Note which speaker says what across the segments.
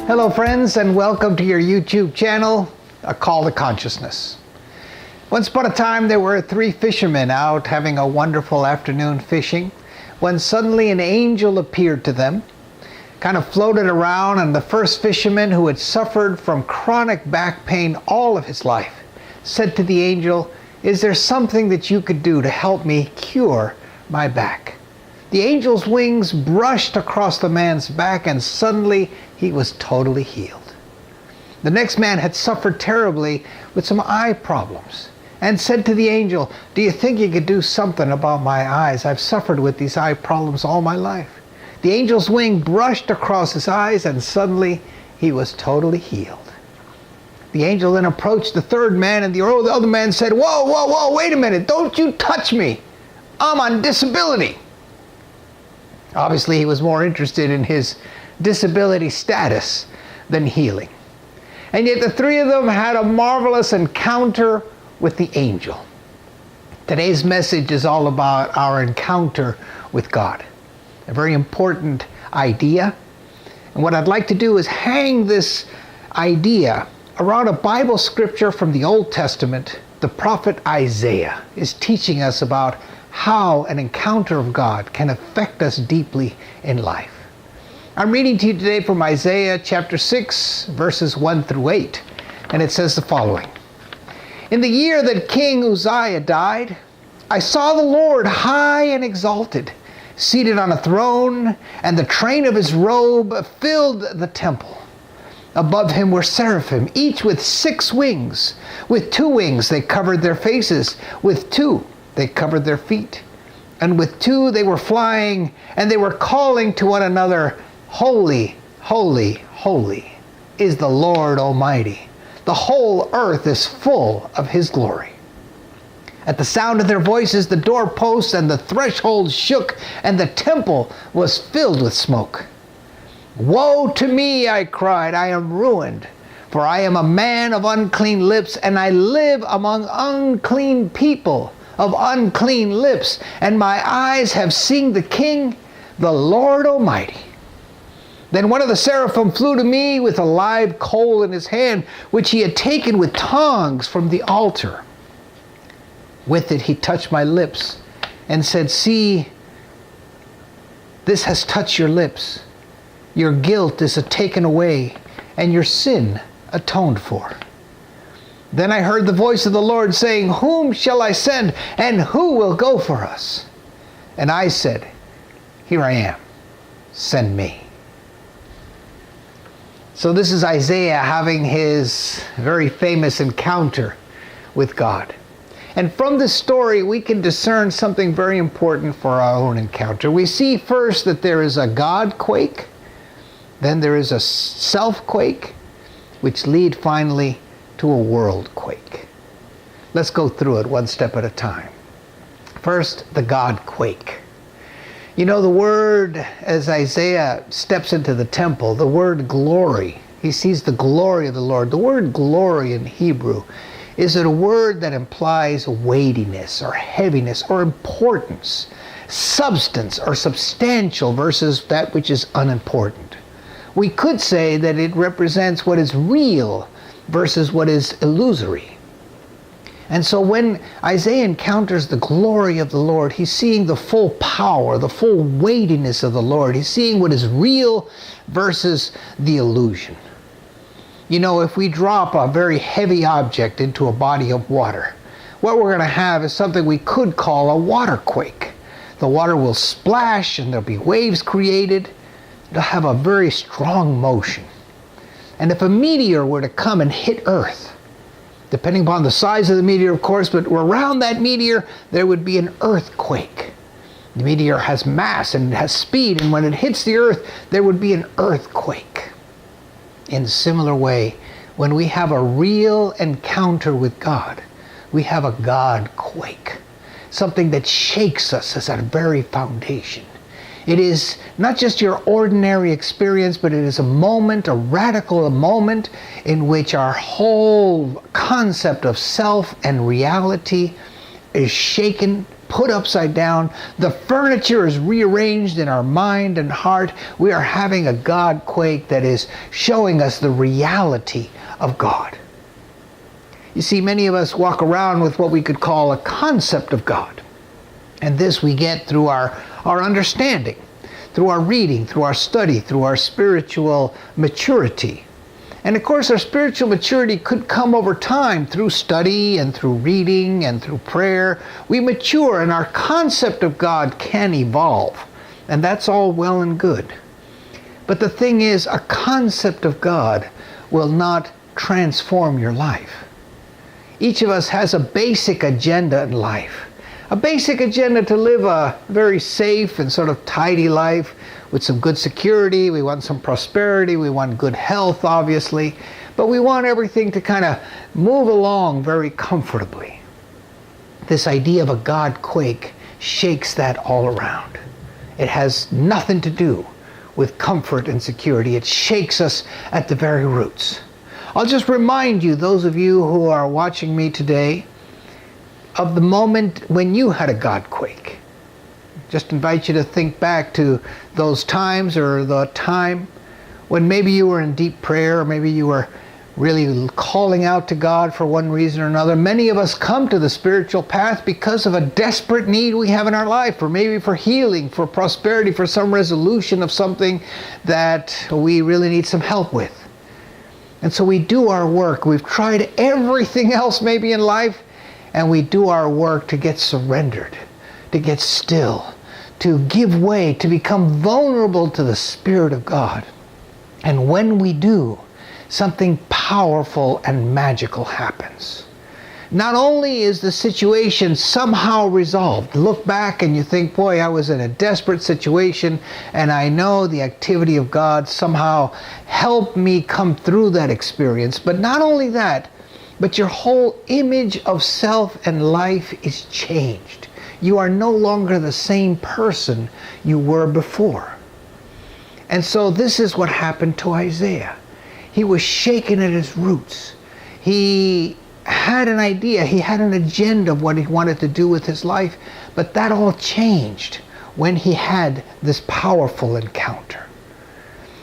Speaker 1: Hello friends, and welcome to your YouTube channel, A Call to Consciousness. Once upon a time there were 3 fishermen out having a wonderful afternoon fishing when suddenly an angel appeared to them, kind of floated around, and the first fisherman, who had suffered from chronic back pain all of his life, said to the angel, "Is there something that you could do to help me cure my back?" The angel's wings brushed across the man's back, and suddenly he was totally healed. The next man had suffered terribly with some eye problems and said to the angel, "Do you think you could do something about my eyes? I've suffered with these eye problems all my life." The angel's wing brushed across his eyes, and suddenly he was totally healed. The angel then approached the third man, and the other man said, Whoa, wait a minute, don't you touch me. I'm on disability." Obviously, he was more interested in his disability status than healing. And yet the 3 of them had a marvelous encounter with the angel. Today's message is all about our encounter with God. A very important idea. And what I'd like to do is hang this idea around a Bible scripture from the Old Testament. The prophet Isaiah is teaching us about how an encounter of God can affect us deeply in life. I'm reading to you today from Isaiah chapter 6, verses 1 through 8, and it says the following. "In the year that King Uzziah died, I saw the Lord high and exalted, seated on a throne, and the train of his robe filled the temple. Above him were seraphim, each with 6 wings. With 2 wings they covered their faces, with 2 they covered their feet, and with 2 they were flying, and they were calling to one another, 'Holy, holy, holy is the Lord Almighty. The whole earth is full of his glory.' At the sound of their voices, the doorposts and the thresholds shook, and the temple was filled with smoke. 'Woe to me,' I cried, 'I am ruined, for I am a man of unclean lips, and I live among unclean people of unclean lips, and my eyes have seen the King, the Lord Almighty.' Then one of the seraphim flew to me with a live coal in his hand, which he had taken with tongs from the altar. With it he touched my lips and said, 'See, this has touched your lips. Your guilt is taken away, and your sin atoned for.' Then I heard the voice of the Lord saying, 'Whom shall I send, and who will go for us?' And I said, 'Here I am, send me.'" So this is Isaiah having his very famous encounter with God. And from this story, we can discern something very important for our own encounter. We see first that there is a God quake, then there is a self quake, which lead finally to a world quake. Let's go through it one step at a time. First, the God quake. You know, the word, as Isaiah steps into the temple, the word glory, he sees the glory of the Lord. The word glory in Hebrew is a word that implies weightiness or heaviness or importance, substance or substantial versus that which is unimportant. We could say that it represents what is real versus what is illusory. And so when Isaiah encounters the glory of the Lord, he's seeing the full power, the full weightiness of the Lord. He's seeing what is real versus the illusion. You know, if we drop a very heavy object into a body of water, what we're going to have is something we could call a water quake. The water will splash and there'll be waves created. It'll have a very strong motion. And if a meteor were to come and hit Earth, depending upon the size of the meteor, of course, but around that meteor, there would be an earthquake. The meteor has mass and has speed, and when it hits the Earth, there would be an earthquake. In a similar way, when we have a real encounter with God, we have a God quake, something that shakes us as our very foundation. It is not just your ordinary experience, but it is a moment, a radical moment, in which our whole concept of self and reality is shaken put upside down. The furniture is rearranged in our mind and heart. We are having a God quake that is showing us the reality of God. You see, many of us walk around with what we could call a concept of God. And this we get through our understanding, through our reading, through our study, through our spiritual maturity. And of course, our spiritual maturity could come over time through study and through reading and through prayer. We mature and our concept of God can evolve. And that's all well and good. But the thing is, a concept of God will not transform your life. Each of us has a basic agenda in life. A basic agenda to live a very safe and sort of tidy life with some good security. We want some prosperity. We want good health, obviously. But we want everything to kind of move along very comfortably. This idea of a God quake shakes that all around. It has nothing to do with comfort and security. It shakes us at the very roots. I'll just remind you, those of you who are watching me today, of the moment when you had a God quake. Just invite you to think back to those times, or the time when maybe you were in deep prayer, or maybe you were really calling out to God for one reason or another. Many of us come to the spiritual path because of a desperate need we have in our life, or maybe for healing, for prosperity, for some resolution of something that we really need some help with. And so we do our work. We've tried everything else maybe in life, and we do our work to get surrendered, to get still, to give way, to become vulnerable to the Spirit of God. And when we do, something powerful and magical happens. Not only is the situation somehow resolved, look back and you think, boy, I was in a desperate situation, and I know the activity of God somehow helped me come through that experience. But not only that, but your whole image of self and life is changed. You are no longer the same person you were before. And so this is what happened to Isaiah. He was shaken at his roots. He had an idea, he had an agenda of what he wanted to do with his life, but that all changed when he had this powerful encounter.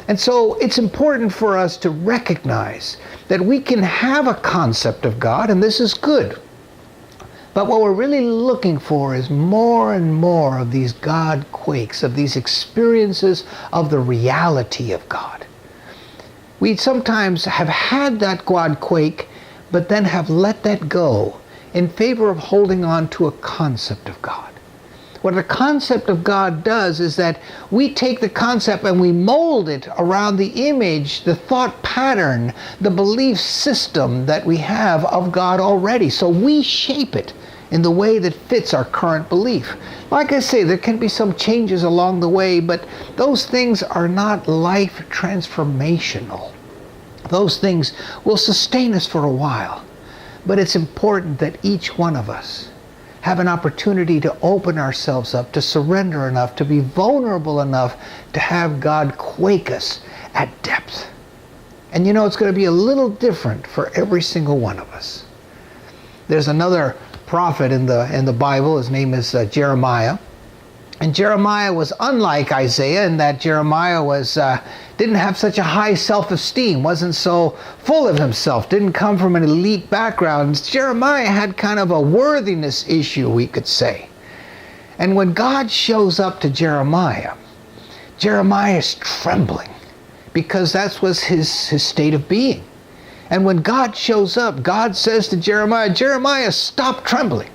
Speaker 1: And so it's important for us to recognize that we can have a concept of God, and this is good. But what we're really looking for is more and more of these God quakes, of these experiences of the reality of God. We sometimes have had that God quake, but then have let that go in favor of holding on to a concept of God. What the concept of God does is that we take the concept and we mold it around the image, the thought pattern, the belief system that we have of God already. So we shape it in the way that fits our current belief. Like I say, there can be some changes along the way, but those things are not life transformational. Those things will sustain us for a while. But it's important that each one of us have an opportunity to open ourselves up, to surrender enough, to be vulnerable enough to have God quake us at depth. And you know, it's going to be a little different for every single one of us. There's another prophet in the Bible. His name is Jeremiah. And Jeremiah was unlike Isaiah in that Jeremiah didn't have such a high self-esteem, wasn't so full of himself, didn't come from an elite background. Jeremiah had kind of a worthiness issue, we could say. And when God shows up to Jeremiah, Jeremiah is trembling because that was his state of being. And when God shows up, God says to Jeremiah, Jeremiah, stop trembling.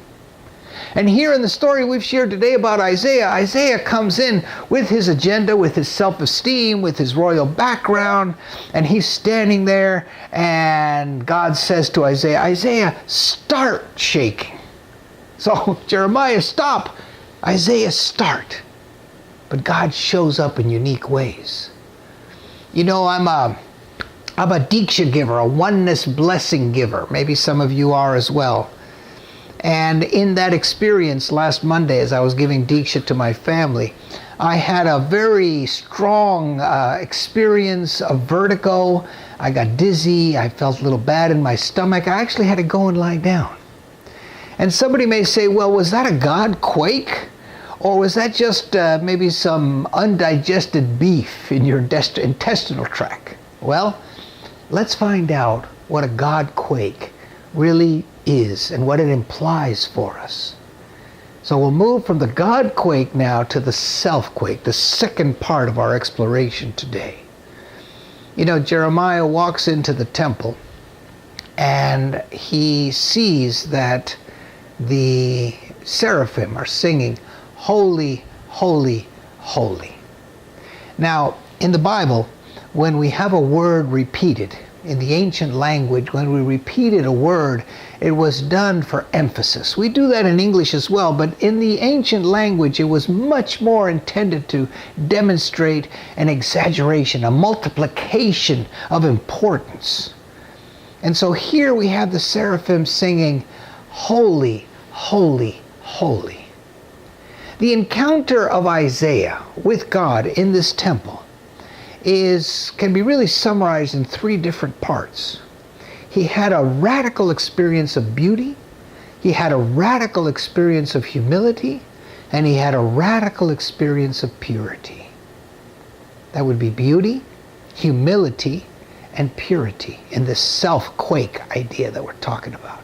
Speaker 1: And here in the story we've shared today about Isaiah, Isaiah comes in with his agenda, with his self-esteem, with his royal background, and he's standing there, and God says to Isaiah, Isaiah, start shaking. So Jeremiah, stop. Isaiah, start. But God shows up in unique ways. You know, I'm a Diksha giver, a oneness blessing giver. Maybe some of you are as well. And in that experience last Monday, as I was giving Diksha to my family, I had a very strong experience of vertigo. I got dizzy. I felt a little bad in my stomach. I actually had to go and lie down. And somebody may say, well, was that a God quake? Or was that just maybe some undigested beef in your intestinal tract? Well, let's find out what a God quake really is and what it implies for us. So we'll move from the God quake now to the self quake, the second part of our exploration today. You know, Jeremiah walks into the temple and he sees that the seraphim are singing, "Holy, holy, holy." Now, in the Bible, when we have a word repeated, in the ancient language, when we repeated a word, it was done for emphasis. We do that in English as well, but in the ancient language, it was much more intended to demonstrate an exaggeration, a multiplication of importance. And so here we have the seraphim singing, "Holy, holy, holy." The encounter of Isaiah with God in this temple can be really summarized in three different parts. He had a radical experience of beauty, he had a radical experience of humility, and he had a radical experience of purity. That would be beauty, humility, and purity in this self-quake idea that we're talking about.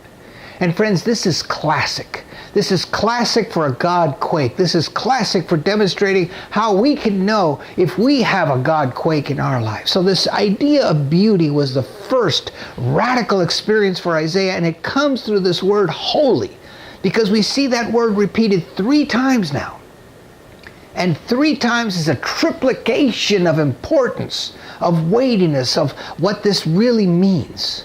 Speaker 1: And friends, this is classic. This is classic for a God quake. This is classic for demonstrating how we can know if we have a God quake in our life. So this idea of beauty was the first radical experience for Isaiah, and it comes through this word holy, because we see that word repeated 3 times now. And 3 times is a triplication of importance, of weightiness, of what this really means.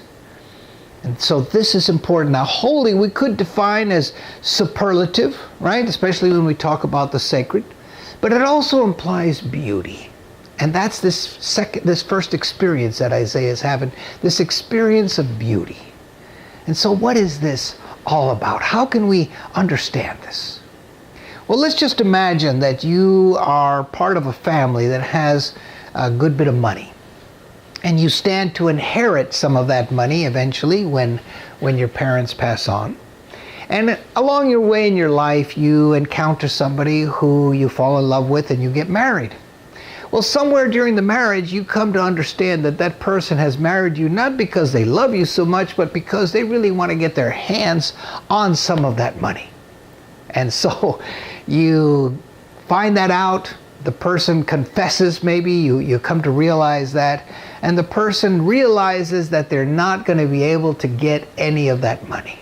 Speaker 1: And so this is important. Now, holy we could define as superlative, right? Especially when we talk about the sacred. But it also implies beauty. And that's this first experience that Isaiah is having, this experience of beauty. And so what is this all about? How can we understand this? Well, let's just imagine that you are part of a family that has a good bit of money. And you stand to inherit some of that money eventually when your parents pass on. And along your way in your life, you encounter somebody who you fall in love with and you get married. Well, somewhere during the marriage, you come to understand that that person has married you not because they love you so much, but because they really want to get their hands on some of that money. And so you find that out. The person confesses, maybe you come to realize that, and the person realizes that they're not going to be able to get any of that money.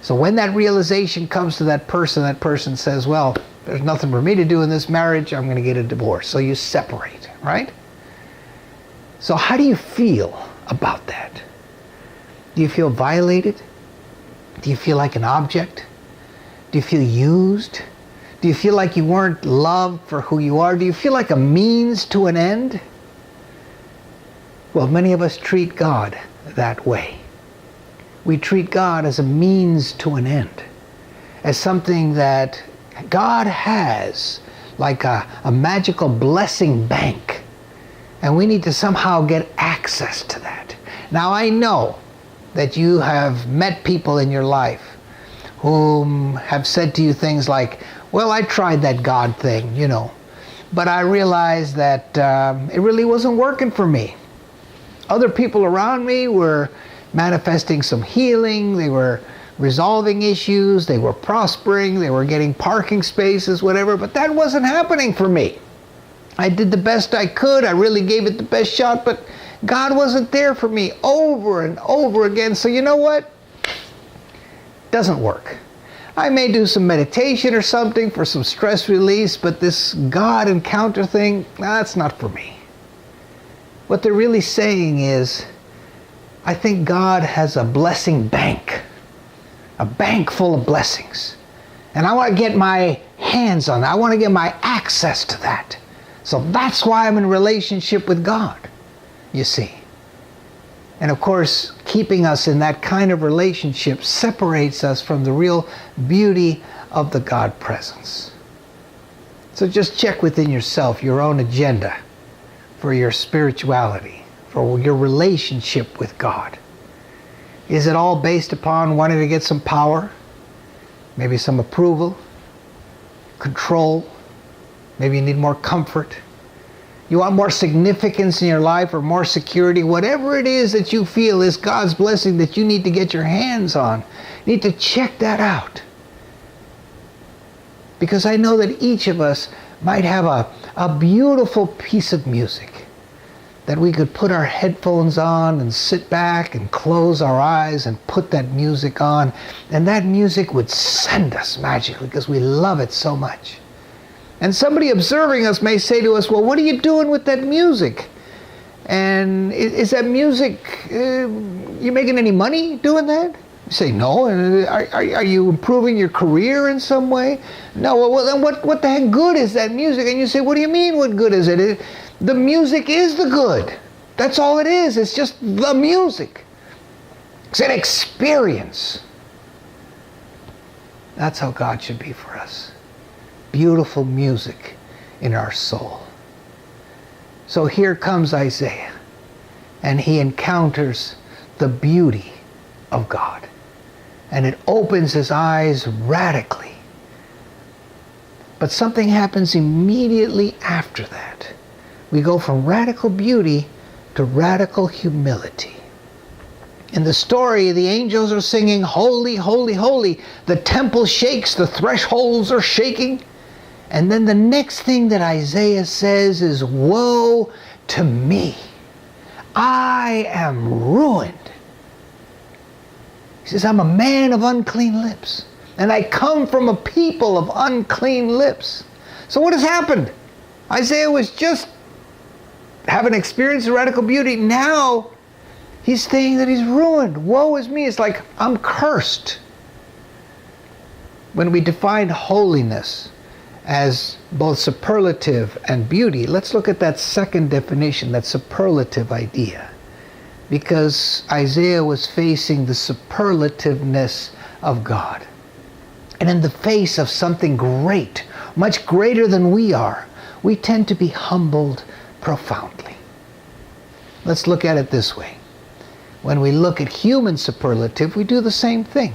Speaker 1: So when that realization comes to that person says, well, there's nothing for me to do in this marriage, I'm going to get a divorce. So you separate, right? So how do you feel about that? Do you feel violated? Do you feel like an object? Do you feel used? Do you feel like you weren't loved for who you are? Do you feel like a means to an end? Well, many of us treat God that way. We treat God as a means to an end, as something that God has, like a magical blessing bank, and we need to somehow get access to that. Now, I know that you have met people in your life whom have said to you things like, well, I tried that God thing, but I realized that it really wasn't working for me. Other people around me were manifesting some healing, they were resolving issues, they were prospering, they were getting parking spaces, whatever, but that wasn't happening for me. I did the best I could, I really gave it the best shot, but God wasn't there for me over and over again. So you know what? Doesn't work. I may do some meditation or something for some stress release, but this God encounter thing, that's not for me. What they're really saying is, I think God has a blessing bank, a bank full of blessings. And I want to get my hands on that. I want to get my access to that. So that's why I'm in relationship with God, you see. And of course, keeping us in that kind of relationship separates us from the real beauty of the God presence. So just check within yourself your own agenda for your spirituality, for your relationship with God. Is it all based upon wanting to get some power? maybe some approval, control. Maybe you need more comfort. You want more significance in your life or more security. Whatever it is that you feel is God's blessing that you need to get your hands on. You need to check that out. Because I know that each of us might have a beautiful piece of music that we could put our headphones on and sit back and close our eyes and put that music on. And that music would send us magically because we love it so much. And somebody observing us may say to us, well, what are you doing with that music? And is that music, you making any money doing that? You say, no. Are you improving your career in some way? No. Well, then what the heck good is that music? And you say, what do you mean, what good is it? The music is the good. That's all it is. It's just the music. It's an experience. That's how God should be for us. Beautiful music in our soul. So here comes Isaiah, and he encounters the beauty of God. And it opens his eyes radically. But something happens immediately after that. We go from radical beauty to radical humility. In the story, the angels are singing, holy, holy, holy. The temple shakes, the thresholds are shaking. And then the next thing that Isaiah says is, woe to me. I am ruined. He says, I'm a man of unclean lips, and I come from a people of unclean lips. So what has happened? Isaiah was just having experienced radical beauty. Now he's saying that he's ruined. Woe is me. It's like, I'm cursed. When we define holiness as both superlative and beauty, let's look at that second definition, that superlative idea. Because Isaiah was facing the superlativeness of God. And in the face of something great, much greater than we are, we tend to be humbled profoundly. Let's look at it this way. When we look at human superlative, we do the same thing.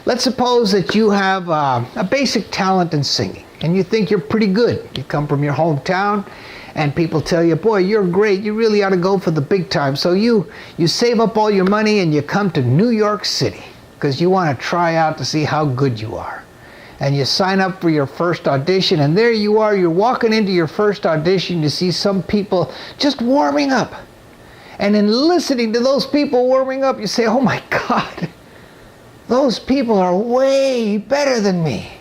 Speaker 1: Let's suppose that you have a basic talent in singing, and you think you're pretty good. You come from your hometown, and people tell you, boy, you're great, you really ought to go for the big time. So you save up all your money and you come to New York City because you want to try out to see how good you are. And you sign up for your first audition, and there you are, you're walking into your first audition, you see some people just warming up. And in listening to those people warming up, you say, oh my God, those people are way better than me.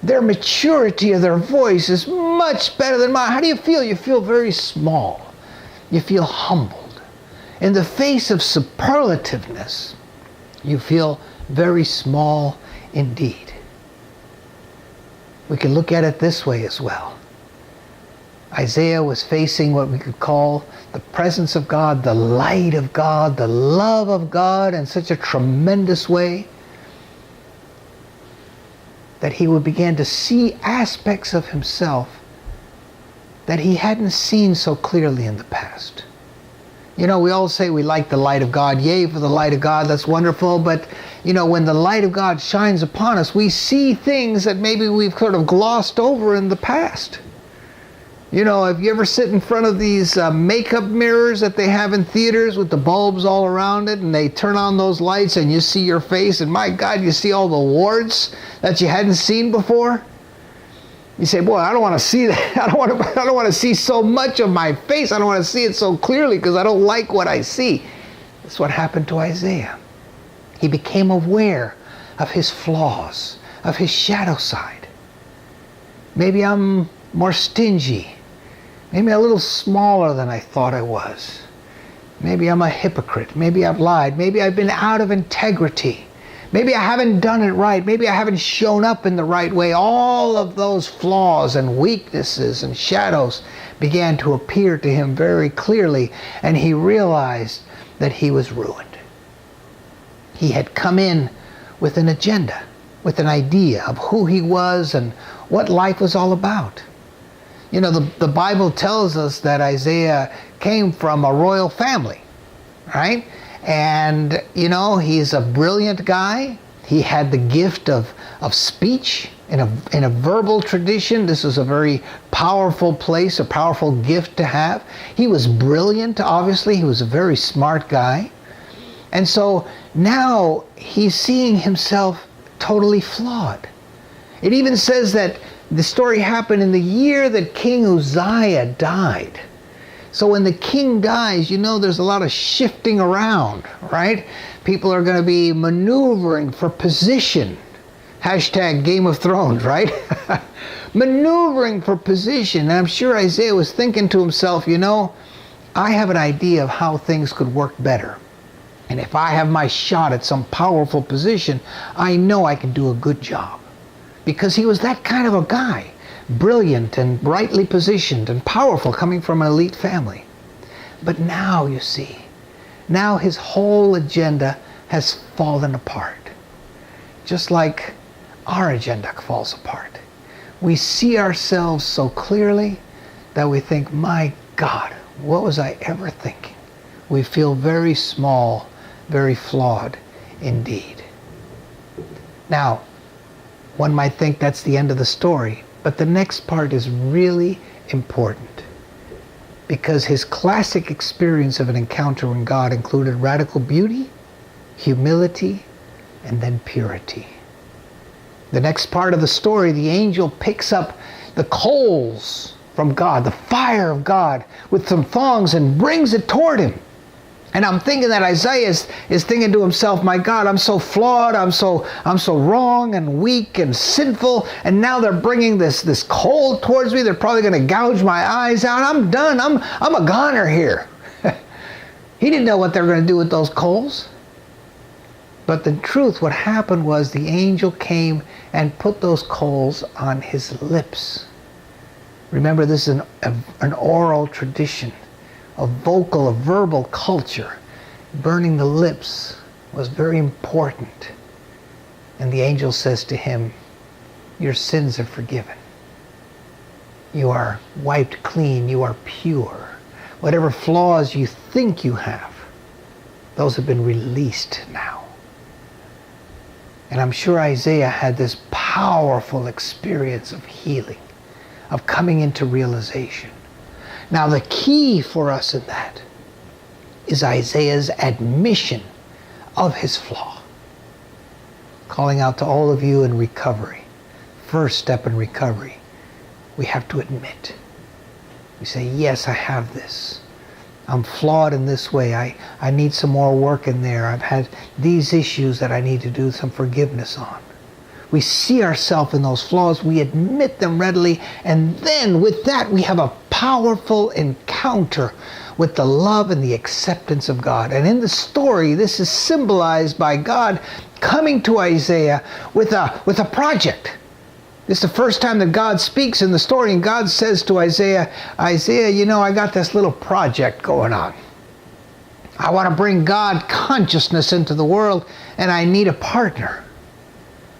Speaker 1: Their maturity of their voice is much better than mine. How do you feel? You feel very small. You feel humbled. In the face of superlativeness, you feel very small indeed. We can look at it this way as well. Isaiah was facing what we could call the presence of God, the light of God, the love of God in such a tremendous way that he would begin to see aspects of himself that he hadn't seen so clearly in the past. You know, we all say we like the light of God. Yay for the light of God, that's wonderful. But, you know, when the light of God shines upon us, we see things that maybe we've sort of glossed over in the past. You know, if you ever sit in front of these makeup mirrors that they have in theaters with the bulbs all around it, and they turn on those lights and you see your face, and my God, you see all the warts that you hadn't seen before. You say, boy, I don't want to see that. I don't want to see so much of my face. I don't want to see it so clearly because I don't like what I see. That's what happened to Isaiah. He became aware of his flaws, of his shadow side. Maybe I'm more stingy. Maybe a little smaller than I thought I was. Maybe I'm a hypocrite. Maybe I've lied. Maybe I've been out of integrity. Maybe I haven't done it right. Maybe I haven't shown up in the right way. All of those flaws and weaknesses and shadows began to appear to him very clearly, and he realized that he was ruined. He had come in with an agenda, with an idea of who he was and what life was all about. You know, the Bible tells us that Isaiah came from a royal family, right? And, you know, he's a brilliant guy. He had the gift of speech in a verbal tradition. This was a very powerful place, a powerful gift to have. He was brilliant, obviously. He was a very smart guy. And so now he's seeing himself totally flawed. It even says that the story happened in the year that King Uzziah died. So when the king dies, you know there's a lot of shifting around, right? People are going to be maneuvering for position. Hashtag Game of Thrones, right? Maneuvering for position. And I'm sure Isaiah was thinking to himself, you know, I have an idea of how things could work better. And if I have my shot at some powerful position, I know I can do a good job. Because he was that kind of a guy. Brilliant and brightly positioned and powerful, coming from an elite family. But now, you see, now his whole agenda has fallen apart. Just like our agenda falls apart. We see ourselves so clearly that we think, my God, what was I ever thinking? We feel very small, very flawed indeed. Now, one might think that's the end of the story. But the next part is really important, because his classic experience of an encounter with God included radical beauty, humility, and then purity. The next part of the story, the angel picks up the coals from God, the fire of God, with some thongs and brings it toward him. And I'm thinking that Isaiah is thinking to himself, my God, I'm so flawed, I'm so wrong and weak and sinful, and now they're bringing this coal towards me. They're probably going to gouge my eyes out. I'm done. I'm a goner here. He didn't know what they were going to do with those coals. But the truth, what happened was the angel came and put those coals on his lips. Remember, this is an oral tradition. A verbal culture. Burning the lips was very important. And the angel says to him, your sins are forgiven. You are wiped clean. You are pure. Whatever flaws you think you have, those have been released now. And I'm sure Isaiah had this powerful experience of healing, of coming into realization. Now the key for us in that is Isaiah's admission of his flaw. Calling out to all of you in recovery. First step in recovery, we have to admit. We say, yes, I have this. I'm flawed in this way. I need some more work in there. I've had these issues that I need to do some forgiveness on. We see ourselves in those flaws, we admit them readily, and then with that we have a powerful encounter with the love and the acceptance of God. And in the story, this is symbolized by God coming to Isaiah with a project. This is the first time that God speaks in the story, and God says to Isaiah, Isaiah, you know, I got this little project going on. I want to bring God consciousness into the world, and I need a partner.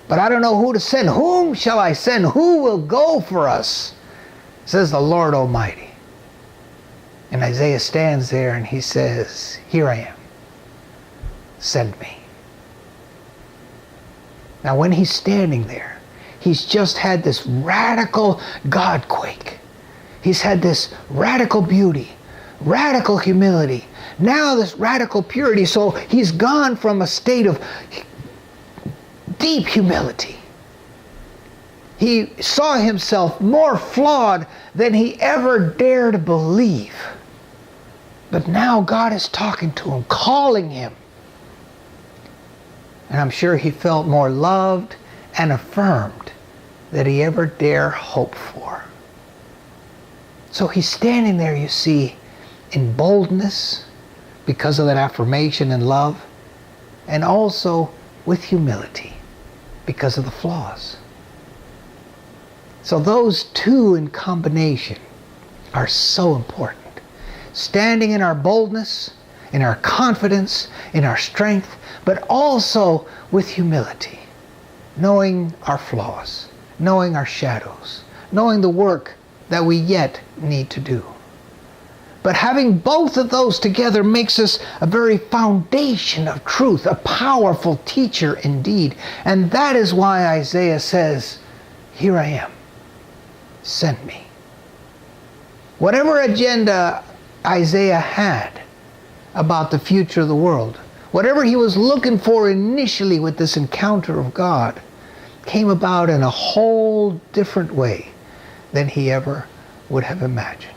Speaker 1: But I don't know who to send. Whom shall I send? Who will go for us? Says the Lord Almighty. And Isaiah stands there and he says, here I am. Send me. Now when he's standing there, he's just had this radical Godquake. He's had this radical beauty, radical humility, now this radical purity. So he's gone from a state of deep humility. He saw himself more flawed than he ever dared believe. But now God is talking to him, calling him. And I'm sure he felt more loved and affirmed than he ever dare hope for. So he's standing there, you see, in boldness because of that affirmation and love, and also with humility because of the flaws. So those two in combination are so important. Standing in our boldness, in our confidence, in our strength, but also with humility. Knowing our flaws, knowing our shadows, knowing the work that we yet need to do. But having both of those together makes us a very foundation of truth, a powerful teacher indeed. And that is why Isaiah says, "Here I am, send me." Whatever agenda Isaiah had about the future of the world, whatever he was looking for initially with this encounter of God, came about in a whole different way than he ever would have imagined.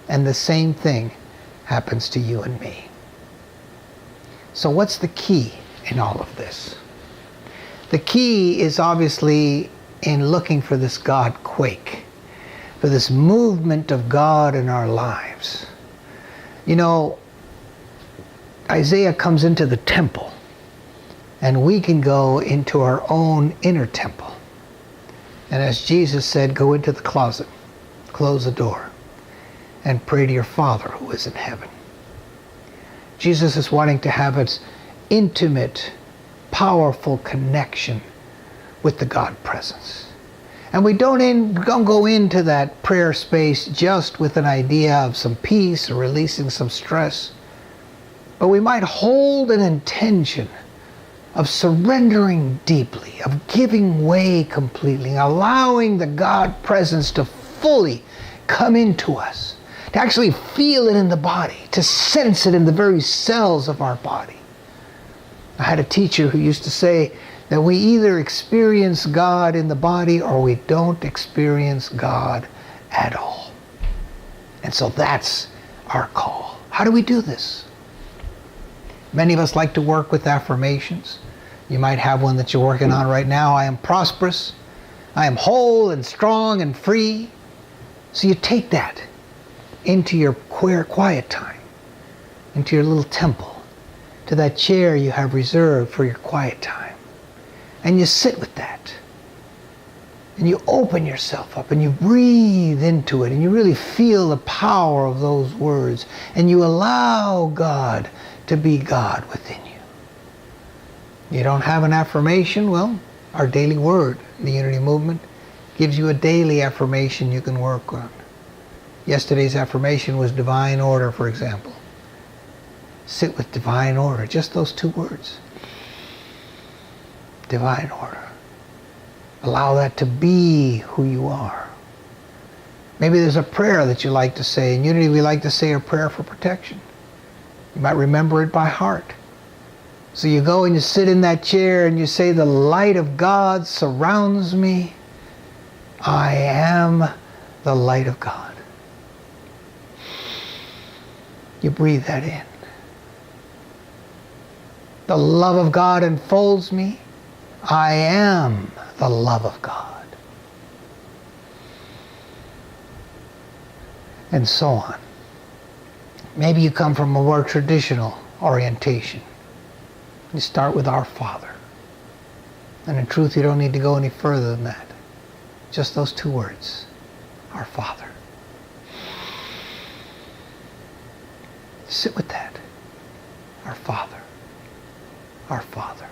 Speaker 1: And the same thing happens to you and me. So what's the key in all of this? The key is obviously in looking for this God quake, for this movement of God in our lives. You know, Isaiah comes into the temple, and we can go into our own inner temple. And as Jesus said, go into the closet, close the door, and pray to your Father who is in heaven. Jesus is wanting to have an intimate, powerful connection with the God presence. And we don't go into that prayer space just with an idea of some peace or releasing some stress, but we might hold an intention of surrendering deeply, of giving way completely, allowing the God presence to fully come into us, to actually feel it in the body, to sense it in the very cells of our body. I had a teacher who used to say that we either experience God in the body or we don't experience God at all. And so that's our call. How do we do this? Many of us like to work with affirmations. You might have one that you're working on right now. I am prosperous. I am whole and strong and free. So you take that into your quiet time, into your little temple, to that chair you have reserved for your quiet time. And you sit with that. And you open yourself up and you breathe into it and you really feel the power of those words. And you allow God to be God within you. You don't have an affirmation? Well, our daily word, the Unity Movement, gives you a daily affirmation you can work on. Yesterday's affirmation was divine order, for example. Sit with divine order, just those two words. Divine order. Allow that to be who you are. Maybe there's a prayer that you like to say. In Unity, we like to say a prayer for protection. You might remember it by heart. So you go and you sit in that chair and you say, the light of God surrounds me. I am the light of God. You breathe that in. The love of God enfolds me. I am the love of God. And so on. Maybe you come from a more traditional orientation. You start with Our Father. And in truth, you don't need to go any further than that. Just those two words. Our Father. Sit with that. Our Father. Our Father.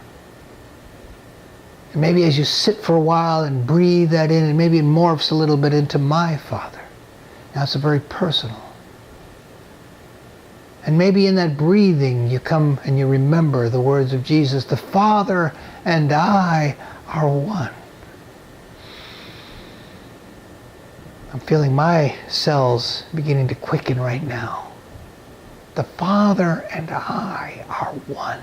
Speaker 1: And maybe as you sit for a while and breathe that in, and maybe it morphs a little bit into my Father. Now it's a very personal. And maybe in that breathing you come and you remember the words of Jesus, the Father and I are one. I'm feeling my cells beginning to quicken right now. The Father and I are one.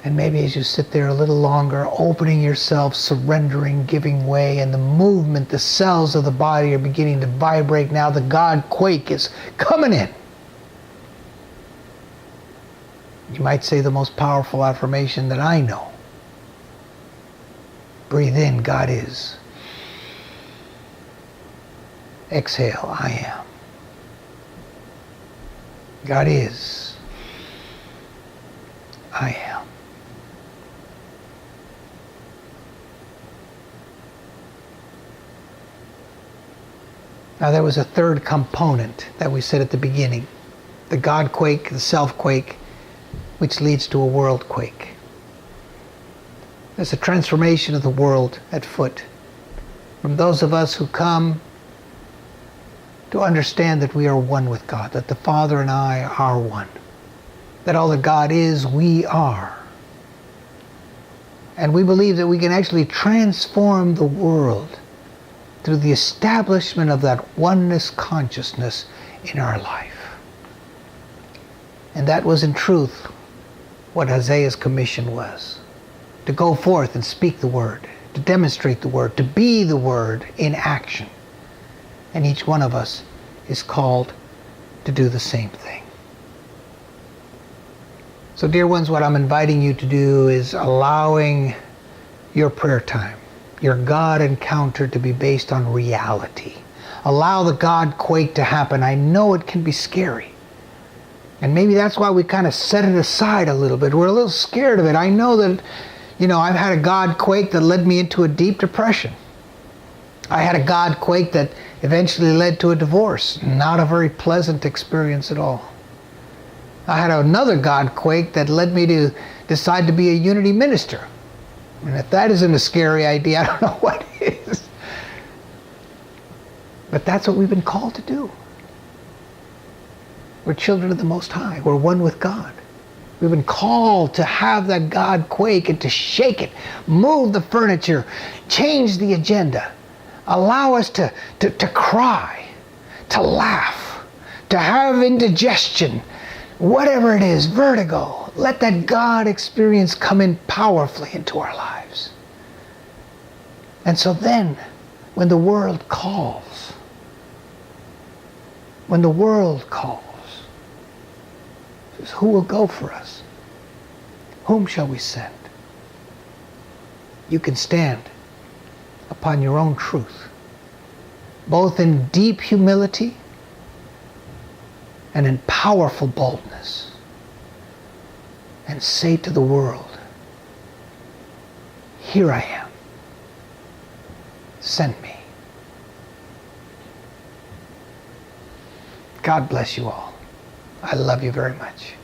Speaker 1: And maybe as you sit there a little longer, opening yourself, surrendering, giving way, and the movement, the cells of the body are beginning to vibrate now. The God quake is coming in. You might say the most powerful affirmation that I know. Breathe in, God is. Exhale, I am. God is. I am. Now there was a third component that we said at the beginning. The God quake, the self quake, which leads to a world quake. There's a transformation of the world at foot. From those of us who come to understand that we are one with God, that the Father and I are one, that all that God is, we are. And we believe that we can actually transform the world through the establishment of that oneness consciousness in our life. And that was in truth what Isaiah's commission was: to go forth and speak the word, to demonstrate the word, to be the word in action. And each one of us is called to do the same thing. So, dear ones, what I'm inviting you to do is allowing your prayer time, your God encounter, to be based on reality. Allow the God quake to happen. I know it can be scary. And maybe that's why we kind of set it aside a little bit. We're a little scared of it. I know that, I've had a God quake that led me into a deep depression. I had a God quake that eventually led to a divorce. Not a very pleasant experience at all. I had another God quake that led me to decide to be a unity minister. And if that isn't a scary idea, I don't know what is. But that's what we've been called to do. We're children of the Most High. We're one with God. We've been called to have that God quake and to shake it, move the furniture, change the agenda, allow us to cry, to laugh, to have indigestion, whatever it is, vertigo. Let that God experience come in powerfully into our lives. And so then, when the world calls, who will go for us? Whom shall we send? You can stand upon your own truth, both in deep humility and in powerful boldness, and say to the world, here I am, send me. God bless you all. I love you very much.